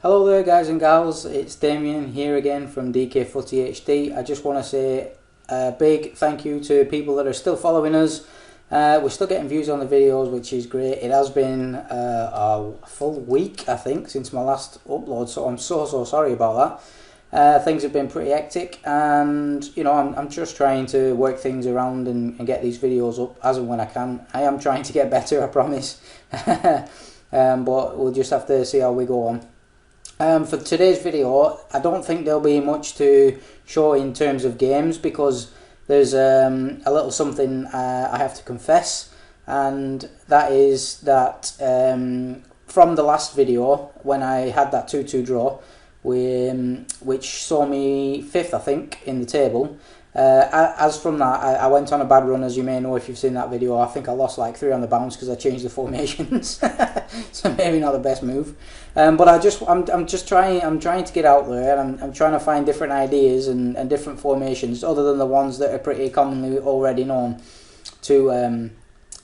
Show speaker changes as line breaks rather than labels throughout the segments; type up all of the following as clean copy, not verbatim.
Hello there guys and gals, it's Damien here again from DK Footy HD. I just want to say a big thank you to people that are still following us. We're still getting views on the videos, which is great. It has been a full week, I think, since my last upload, so I'm so sorry about that. Things have been pretty hectic, and you know, I'm just trying to work things around and get these videos up as and when I can. I am trying to get better, I promise. But we'll just have to see how we go on. For today's video, I don't think there'll be much to show in terms of games because there's a little something I have to confess, and that is that from the last video when I had that 2-2 draw, which saw me 5th, I think, in the table. As from that, I went on a bad run, as you may know if you've seen that video. I think I lost like 3 on the bounce because I changed the formations, so maybe not the best move. But I'm trying to get out there, and I'm trying to find different ideas and different formations other than the ones that are pretty commonly already known to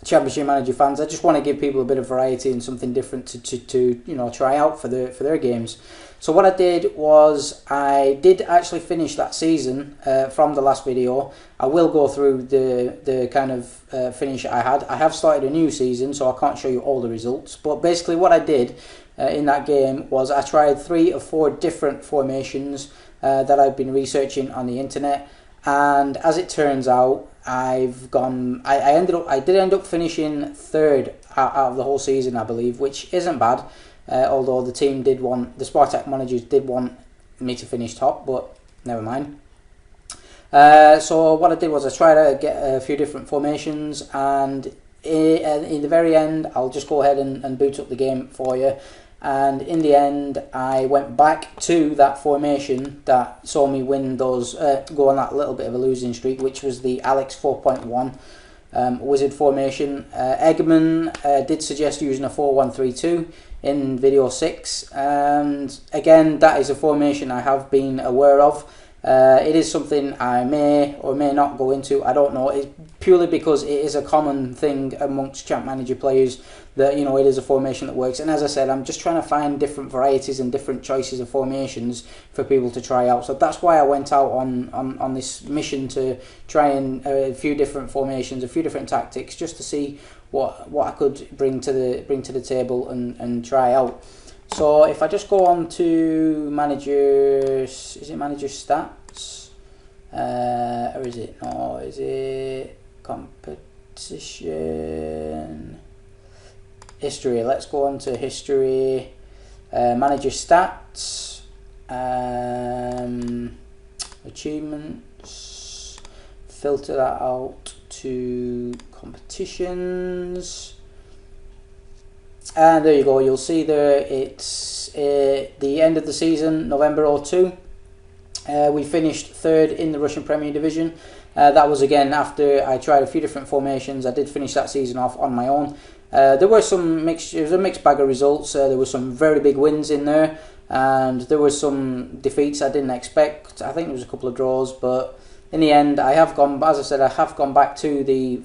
Championship Manager fans. I just want to give people a bit of variety and something different to you know, try out for their games. So what I did was I did actually finish that season from the last video. I will go through the kind of finish I had. I have started a new season, so I can't show you all the results. But basically what I did in that game was I tried 3 or 4 different formations that I've been researching on the internet. And as it turns out, I did end up finishing 3rd out of the whole season, I believe, which isn't bad. Although the Spartak managers did want me to finish top, but never mind. So what I did was I tried to get a few different formations, and in the very end, I'll just go ahead and boot up the game for you. And in the end, I went back to that formation that saw me win those, go on that little bit of a losing streak, which was the Alex 4.1 wizard formation. Eggman did suggest using a 4-1-3-2 in video 6, and again, that is a formation I have been aware of. It is something I may or may not go into, I don't know. It's purely because it is a common thing amongst Champ Manager players that, you know, it is a formation that works. And as I said, I'm just trying to find different varieties and different choices of formations for people to try out. So that's why I went out on this mission to try and a few different formations, a few different tactics, just to see what I could bring to the table and try out. So if I just go on to managers, is it manager stats? Or is it, no, is it competition? History, let's go on to history, manager stats, achievements, filter that out to competitions. And there you go, you'll see there it's the end of the season, November 02. We finished 3rd in the Russian Premier Division. That was again after I tried a few different formations. I did finish that season off on my own. There were some it was a mixed bag of results. There were some very big wins in there, and there were some defeats I didn't expect. I think there was a couple of draws, but in the end, I have gone, as I said, I have gone back to the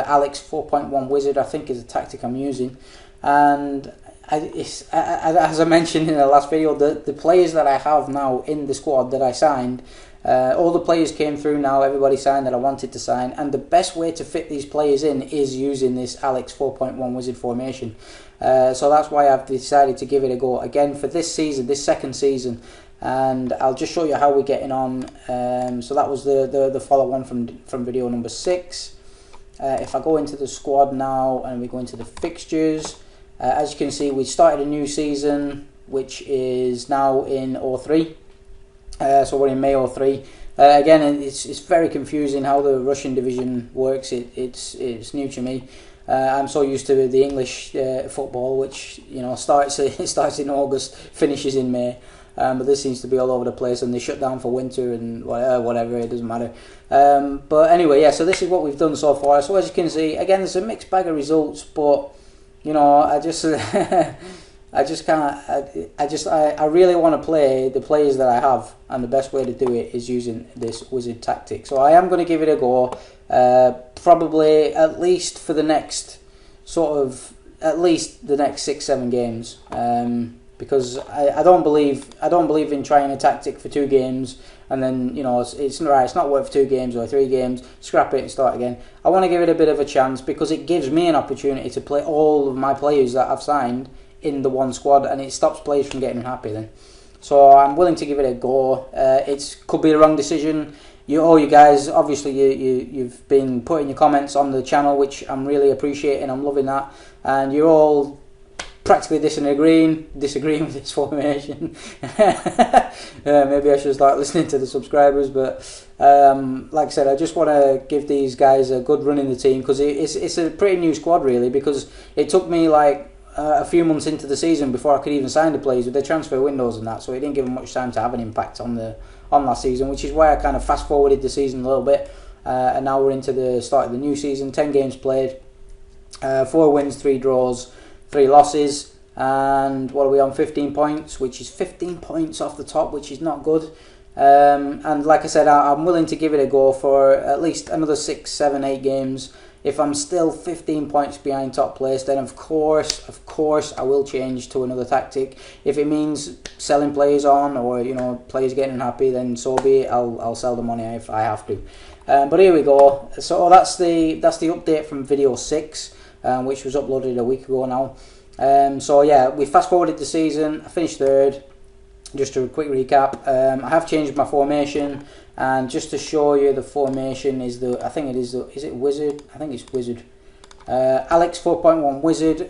Alex 4.1 wizard, I think is the tactic I'm using. And as I mentioned in the last video, the players that I have now in the squad that I signed, all the players came through now, everybody signed that I wanted to sign, and the best way to fit these players in is using this Alex 4.1 wizard formation. So that's why I've decided to give it a go again for this season, this second season, and I'll just show you how we're getting on. So that was the follow on from video number 6. If I go into the squad now and we go into the fixtures, as you can see, we started a new season, which is now in 03. So we're in May 03. Again, it's very confusing how the Russian division works. It's new to me. I'm so used to the English football, which, you know, starts in August, finishes in May. But this seems to be all over the place, and they shut down for winter and whatever, it doesn't matter. But anyway, yeah, so this is what we've done so far. So as you can see, again, there's a mixed bag of results, but, you know, I just I really want to play the players that I have, and the best way to do it is using this wizard tactic. So I am going to give it a go, probably at least for the next 6-7 games. because I don't believe in trying a tactic for 2 games and then, you know, it's not worth 2 games or 3 games, scrap it and start again. I want to give it a bit of a chance because it gives me an opportunity to play all of my players that I've signed in the one squad, and it stops players from getting unhappy then. So I'm willing to give it a go. It could be the wrong decision. You guys, obviously you've been putting your comments on the channel, which I'm really appreciating. I'm loving that, and you're all practically disagreeing with this formation. Maybe I should start listening to the subscribers, but like I said, I just want to give these guys a good run in the team, because it's a pretty new squad really, because it took me like a few months into the season before I could even sign the players with the transfer windows and that, so it didn't give them much time to have an impact on last season, which is why I kind of fast forwarded the season a little bit, and now we're into the start of the new season. 10 games played, 4 wins, 3 draws, 3 losses, and what are we on? 15 points, which is 15 points off the top, which is not good. And like I said, I'm willing to give it a go for at least another 6, 7, 8 games. If I'm still 15 points behind top place, then of course I will change to another tactic. If it means selling players on, or, you know, players getting unhappy, then so be it. I'll sell them on if I have to. But here we go. So that's the update from video 6, which was uploaded a week ago now. So yeah, we fast forwarded the season. I finished 3rd. Just a quick recap. I have changed my formation, and just to show you the formation is is it Wizard? I think it's Wizard. Alex 4.1 Wizard.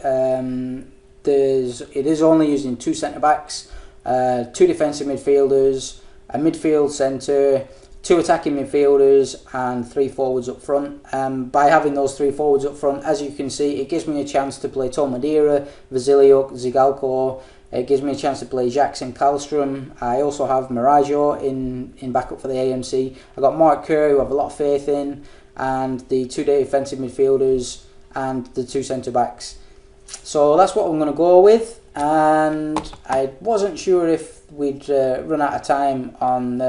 It is only using 2 centre backs, 2 defensive midfielders, a midfield centre, 2 attacking midfielders, and 3 forwards up front. By having those 3 forwards up front, as you can see, it gives me a chance to play Tom Madeira, Vasiliuk, Zigalko. It gives me a chance to play Jackson Kallstrom. I also have Miraggio in backup for the AMC. I've got Mark Kerr, who I have a lot of faith in, and the 2 defensive midfielders and the 2 centre backs. So that's what I'm going to go with, and I wasn't sure if we'd run out of time on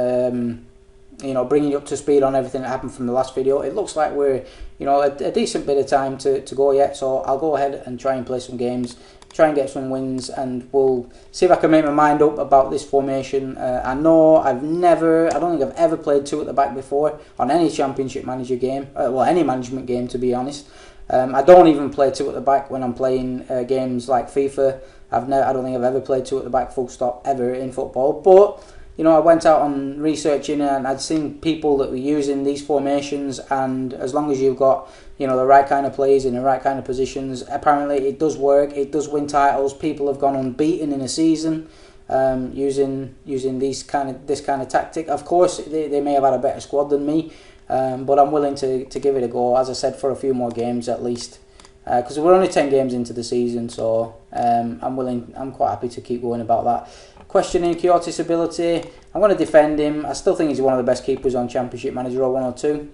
you know, bringing you up to speed on everything that happened from the last video. It looks like we're, you know, a decent bit of time to go yet, so I'll go ahead and try and play some games, try and get some wins, and we'll see if I can make my mind up about this formation. I know I don't think I've ever played 2 at the back before on any Championship Manager game, well, any management game, to be honest. I don't even play 2 at the back when I'm playing games like FIFA. I don't think I've ever played 2 at the back full stop ever in football, but you know, I went out on researching and I'd seen people that were using these formations, and as long as you've got, you know, the right kind of players in the right kind of positions, apparently it does work. It does win titles. People have gone unbeaten in a season using this kind of tactic. Of course, they may have had a better squad than me, but I'm willing to give it a go, as I said, for a few more games at least, because we're only 10 games into the season, so I'm quite happy to keep going about that. Questioning Kyoto's ability, I'm going to defend him. I still think he's one of the best keepers on Championship Manager 102.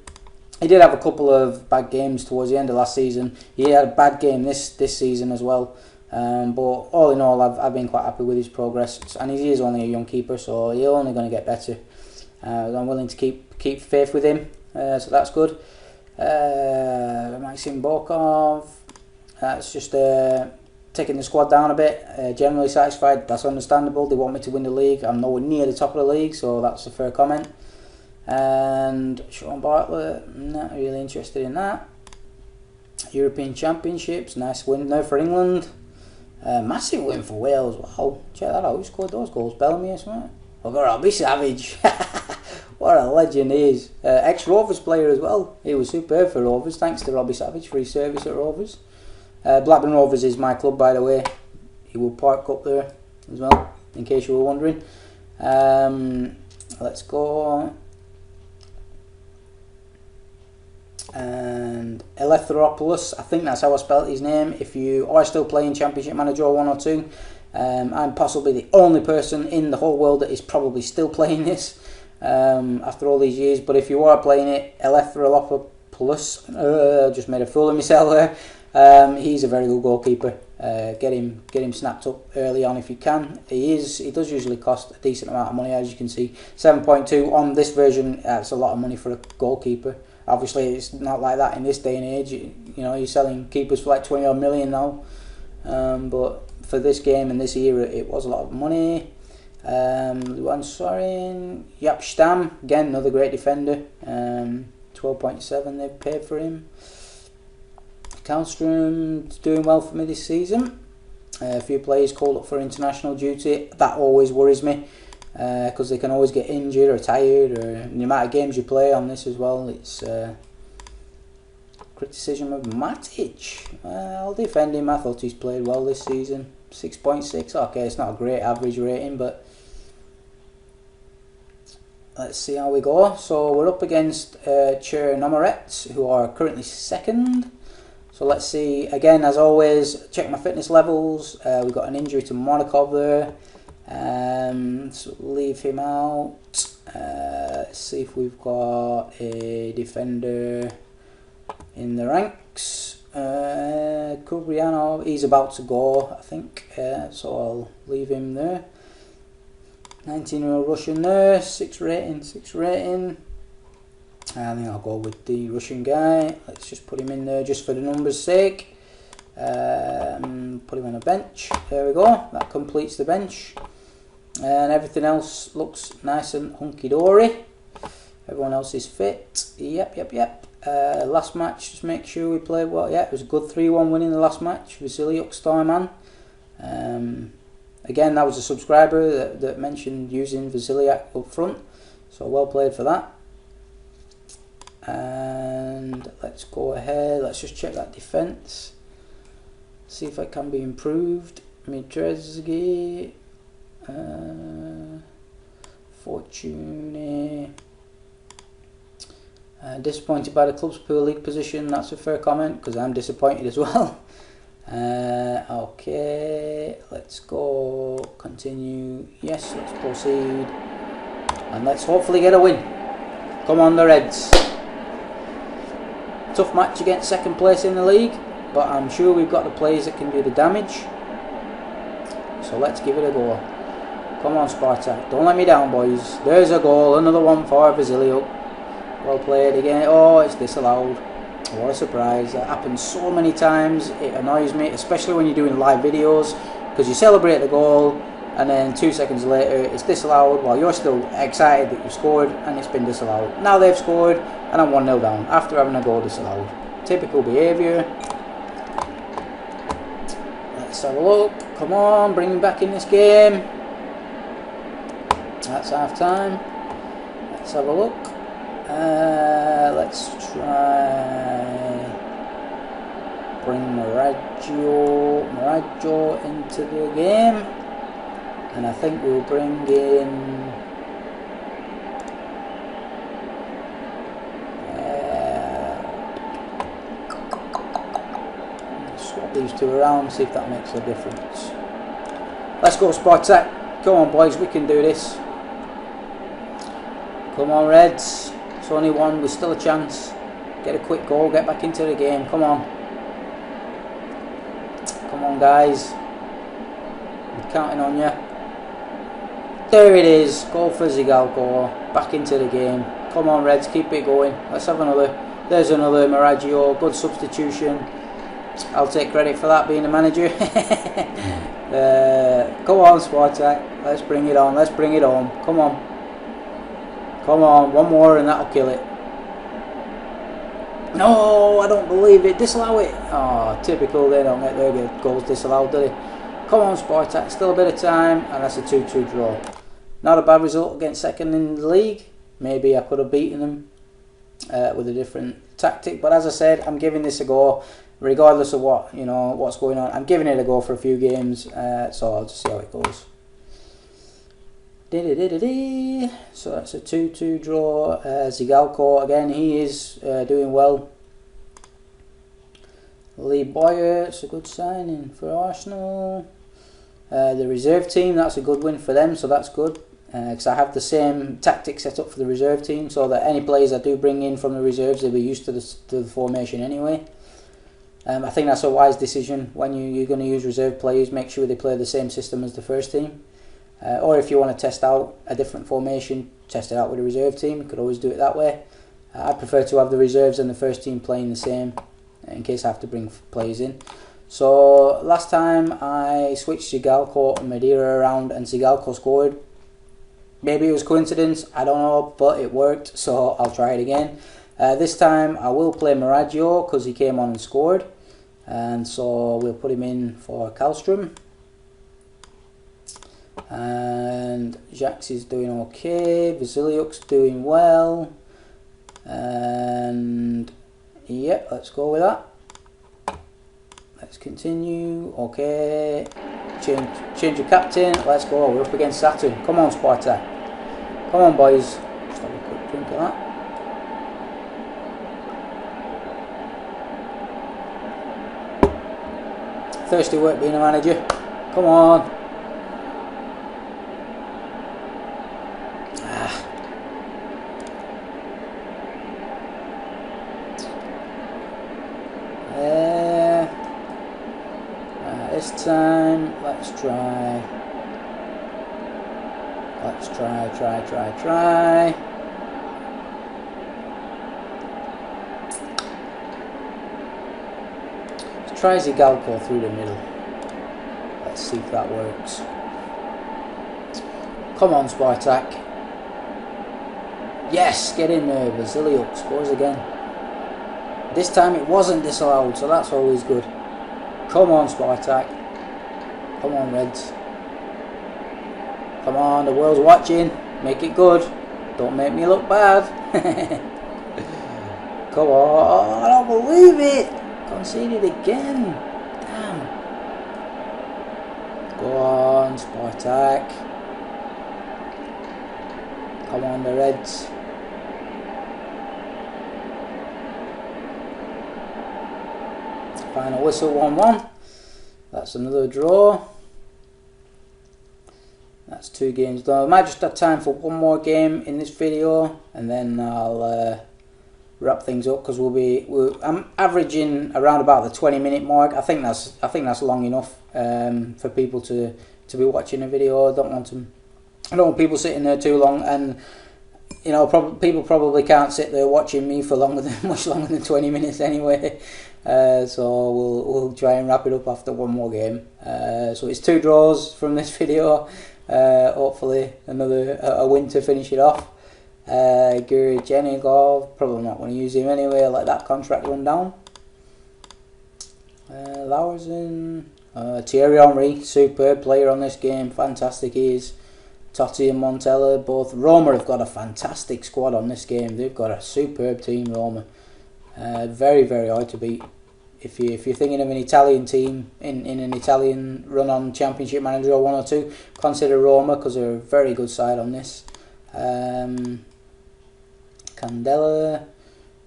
He did have a couple of bad games towards the end of last season. He had a bad game this season as well. But all in all, I've been quite happy with his progress, and he is only a young keeper, so he's only going to get better. I'm willing to keep faith with him, so that's good. Maxim Bokov, that's just taking the squad down a bit. Generally satisfied, that's understandable. They want me to win the league. I'm nowhere near the top of the league, so that's a fair comment. And Sean Bartlett, not really interested in that. European Championships, nice win now for England. Massive win for Wales. Wow, check that out. Who scored those goals? Bellamy or something? I've got Robbie Savage. What a legend he is. Ex-Rovers player as well. He was superb for Rovers. Thanks to Robbie Savage for his service at Rovers. Blackburn Rovers is my club, by the way. He will park up there as well, in case you were wondering. Let's go. And Eleftheropoulos, I think that's how I spelled his name. If you are still playing Championship Manager 102, I'm possibly the only person in the whole world that is probably still playing this after all these years. But if you are playing it, Eleftheropoulos, just made a fool of myself there. He's a very good goalkeeper. Get him snapped up early on if you can. He does usually cost a decent amount of money, as you can see. 7.2 on this version. That's a lot of money for a goalkeeper. Obviously, it's not like that in this day and age. You know, you're selling keepers for like 20 odd million now. but for this game and this era, it was a lot of money. Luan Sorin, Yap Stam, again another great defender. 12.7 they've paid for him. Kalstrom's doing well for me this season. A few players called up for international duty. That always worries me, because they can always get injured or tired, or the amount of games you play on this as well. It's criticism of Matic. I'll defend him. I thought he's played well this season. 6.6. Okay, it's not a great average rating, but let's see how we go. So we're up against Chernomorets, who are currently second. So let's see. Again, as always, check my fitness levels. We've got an injury to Monakov there. So leave him out. Let's see if we've got a defender in the ranks. Kubrianov, he's about to go, I think. So I'll leave him there. 19-year-old Russian there. 6 rating. I think I'll go with the Russian guy. Let's just put him in there just for the numbers' sake. Put him on a bench. There we go. That completes the bench. And everything else looks nice and hunky-dory. Everyone else is fit. Yep. Last match, just make sure we played well. Yeah, it was a good 3-1 win in the last match. Vasily Stoiman. Again, that was a subscriber that mentioned using Vasiliak up front. So well played for that. And let's go ahead, let's just check that defence, see if it can be improved. Mitrezgi, Fortuny, disappointed by the club's poor league position. That's a fair comment, because I'm disappointed as well. Okay, let's go, continue, yes, let's proceed, and let's hopefully get a win. Come on the Reds. Tough match against second place in the league, but I'm sure we've got the players that can do the damage. So let's give it a go. Come on Spartak, don't let me down boys. There's a goal, another one for Vasilio. Well played again. Oh, it's disallowed. What a surprise. That happens so many times. It annoys me, especially when you're doing live videos, because you celebrate the goal and then 2 seconds later it's disallowed while you're still excited that you've scored, and it's been disallowed. Now they've scored and I'm 1-0 down after having a goal disallowed. Typical behaviour. Let's have a look. Come on, bring me back in this game. That's half time. Let's have a look. Let's try bring Maraggio into the game, and I think we'll bring in swap these two around, see if that makes a difference. Let's go Spartak. Come on boys, we can do this. Come on Reds. It's only one, there's still a chance. Get a quick goal, get back into the game. Come on. Come on guys. I'm counting on you. There it is. Goal for Zigalko. Back into the game. Come on Reds, keep it going. Let's have another. There's another Maraggio. Good substitution. I'll take credit for that being the manager. Come on Spartak. Let's bring it on. Let's bring it home. Come on. Come on, one more and that'll kill it. No, I don't believe it. Disallow it. Oh, typical. They don't get their goals disallowed, do they? Come on, Spartak. Still a bit of time, and that's a 2-2 draw. Not a bad result against second in the league. Maybe I could have beaten them with a different tactic, but as I said, I'm giving this a go, regardless of what what's going on. I'm giving it a go for a few games, so I'll just see how it goes. So that's a 2-2 draw. Zigalko again, he is doing well. Lee Boyer, it's a good signing for Arsenal. The reserve team, that's a good win for them, so that's good. Because I have the same tactic set up for the reserve team, so that any players I do bring in from the reserves, they'll be used to the formation anyway. I think that's a wise decision. When you're going to use reserve players, make sure they play the same system as the first team. Or if you want to test out a different formation, test it out with a reserve team. You could always do it that way. I prefer to have the reserves and the first team playing the same, in case I have to bring players in. So last time I switched Sigalko and Madeira around and Sigalko scored. Maybe it was coincidence, I don't know, but it worked, so I'll try it again. This time I will play Maraggio because he came on and scored, and so we'll put him in for Kallstrom. And Jax is doing okay, Vasiliuk's doing well, and yeah, let's go with that. Let's continue. Okay, change of captain. Let's go. We're up against Saturn. Come on, Spartak. Come on, boys. Just have a quick drink of that. Thirsty work being a manager. Come on. This time, let's try. Let's try. Let's try Sigalko through the middle. Let's see if that works. Come on, Spartak. Yes, get in there. Vasiliuk scores again. This time it wasn't disallowed, so that's always good. Come on, Spartak. Come on, Reds. Come on, the world's watching. Make it good. Don't make me look bad. Come on. I don't believe it. Conceded again. Damn. Go on, Spartak. Come on, the Reds. Final whistle, 1-1. That's another draw. That's 2 games done. I might just have time for one more game in this video, and then I'll wrap things up because I'm averaging around about the 20-minute mark. I think that's long enough for people to be watching a video. I don't want people sitting there too long, and you know, people probably can't sit there watching me for much longer than 20 minutes anyway. So we'll try and wrap it up after one more game. So it's 2 draws from this video. Hopefully a win to finish it off. Guri Jenigov, probably not want to use him anyway. I'll let that contract run down. Lauersen, Thierry Henry, superb player on this game. Fantastic he is. Totti and Montella, both. Roma have got a fantastic squad on this game. They've got a superb team, Roma. Very, very hard to beat. If you're thinking of an Italian team in an Italian run-on Championship Manager or 1 or 2, consider Roma because they're a very good side on this. Candela,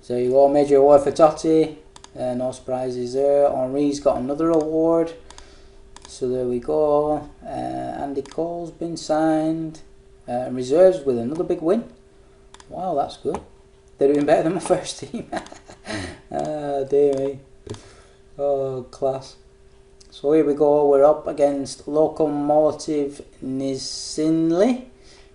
there you go, major award for Totti. No surprises there. Henri's got another award. So there we go. Andy Cole's been signed. Reserves with another big win. Wow, that's good. They're doing better than my first team. Dear me. Oh, class. So here we go. We're up against Lokomotiv Nizinli.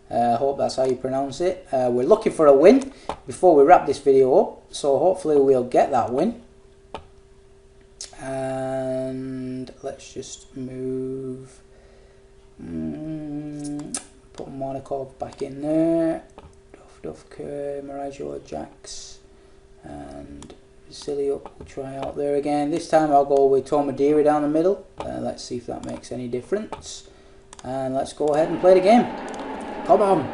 I hope that's how you pronounce it. We're looking for a win before we wrap this video up. So hopefully we'll get that win. And let's just move. Put Monaco back in there. Dufker, Maraggio, Jax, and Vasiliuk will try out there again. This time I'll go with Tomadira down the middle. Let's see if that makes any difference. And let's go ahead and play the game. Come on.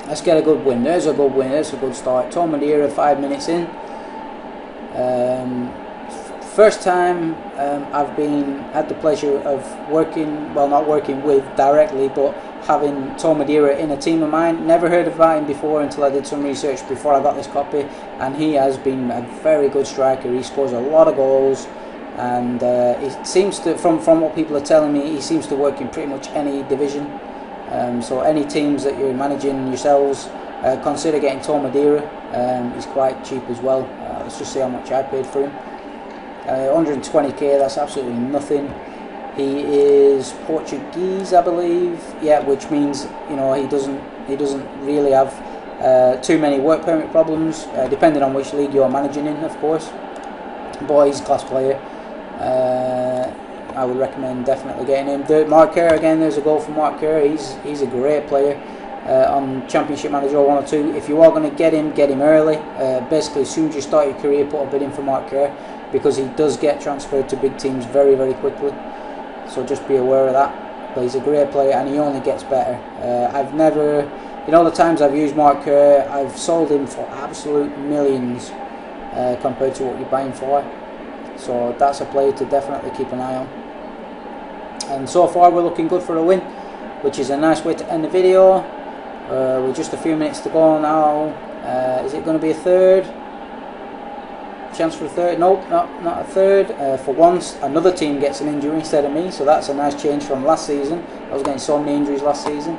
Let's get a good win. There's a good win. There's a good start. Tomadira 5 minutes in. First time I've had the pleasure of working, well, not working with directly, but having Tomadira in a team of mine. Never heard about him before until I did some research before I got this copy, and he has been a very good striker. He scores a lot of goals, and it seems to, from what people are telling me, he seems to work in pretty much any division. So any teams that you're managing yourselves, consider getting Tomadira. He's quite cheap as well. Let's just see how much I paid for him. 120k, that's absolutely nothing. He is Portuguese, I believe. Yeah, which means, you know, he doesn't really have too many work permit problems, depending on which league you're managing in, of course. But he's a class player. I would recommend definitely getting him. Mark Kerr again. There's a goal for Mark Kerr. He's a great player. On Championship Manager 1 or 2, if you are going to get him early. Basically, as soon as you start your career, put a bid in for Mark Kerr, because he does get transferred to big teams very, very quickly. So just be aware of that. But he's a great player, and he only gets better. I've never, the times I've used Mark Kerr, I've sold him for absolute millions compared to what you're buying for. So that's a player to definitely keep an eye on. And so far, we're looking good for a win, which is a nice way to end the video. With just a few minutes to go now. Is it going to be a third? Chance for a third? Nope, not a third. For once, another team gets an injury instead of me, so that's a nice change from last season. I was getting so many injuries last season.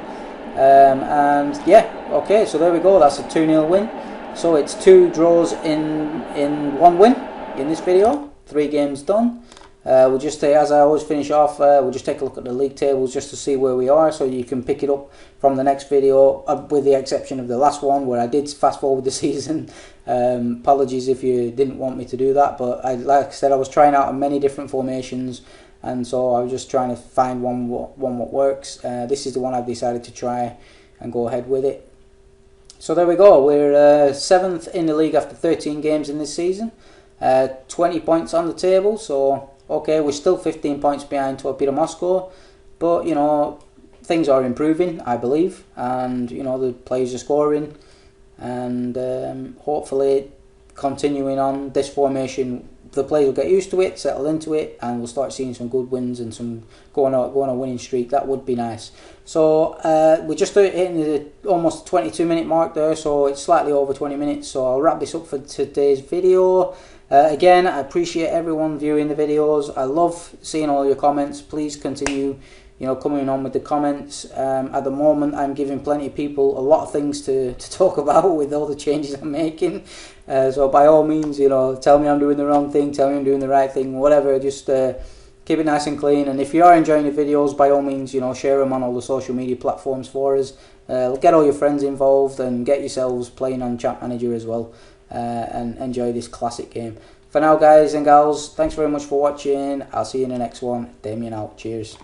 And yeah, okay, so there we go. That's a 2-0 win. So it's 2 draws in 1 win in this video. 3 games done. We'll just as I always finish off, we'll just take a look at the league tables just to see where we are, so you can pick it up from the next video, with the exception of the last one where I did fast forward the season. Apologies if you didn't want me to do that, but like I said, I was trying out many different formations, and so I was just trying to find one what works. This is the one I've decided to try and go ahead with it. So there we go. We're 7th in the league after 13 games in this season. 20 points on the table, so okay, we're still 15 points behind Torpedo Moscow, but things are improving, I believe, and the players are scoring, and hopefully continuing on this formation, the players will get used to it, settle into it, and we'll start seeing some good wins and some go on a winning streak. That would be nice. So we're just hitting the almost 22-minute mark there, so it's slightly over 20 minutes. So I'll wrap this up for today's video. Again, I appreciate everyone viewing the videos. I love seeing all your comments. Please continue coming on with the comments. At the moment, I'm giving plenty of people a lot of things to talk about with all the changes I'm making. So by all means, tell me I'm doing the wrong thing, tell me I'm doing the right thing, whatever. Just keep it nice and clean. And if you are enjoying the videos, by all means, share them on all the social media platforms for us. Get all your friends involved and get yourselves playing on Champ Manager as well. And enjoy this classic game. For now, guys and gals, thanks very much for watching. I'll see you in the next one. Damien out. Cheers.